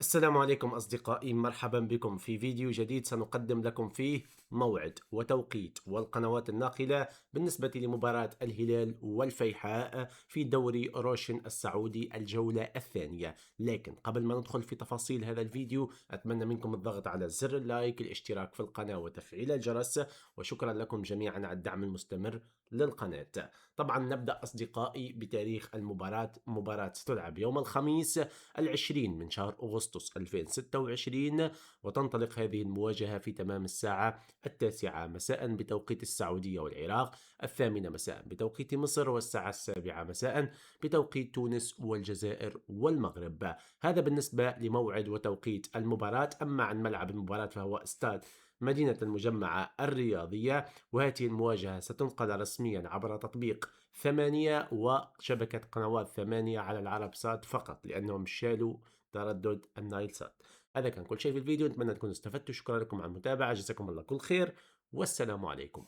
السلام عليكم أصدقائي، مرحبا بكم في فيديو جديد سنقدم لكم فيه موعد وتوقيت والقنوات الناقلة بالنسبة لمباراة الهلال والفيحاء في دوري روشن السعودي الجولة الثانية. لكن قبل ما ندخل في تفاصيل هذا الفيديو أتمنى منكم الضغط على زر اللايك، الاشتراك في القناة وتفعيل الجرس، وشكرا لكم جميعا على الدعم المستمر للقناة. طبعا نبدأ أصدقائي بتاريخ المباراة. مباراة ستلعب يوم الخميس 20 من شهر أغسطس 2026، وتنطلق هذه المواجهة في تمام الساعة 9 مساء بتوقيت السعودية والعراق، 8 مساء بتوقيت مصر، والساعة 7 مساء بتوقيت تونس والجزائر والمغرب. هذا بالنسبة لموعد وتوقيت المباراة. أما عن ملعب المباراة فهو استاد مدينة المجمعة الرياضية، وهذه المواجهة ستنقل رسميا عبر تطبيق 8 وشبكة قنوات 8 على العرب سات فقط، لأنهم شالوا تردد النايل سات. هذا كان كل شيء في الفيديو، نتمنى تكونوا استفدتوا. شكرا لكم على المتابعة، جزاكم الله كل خير، والسلام عليكم.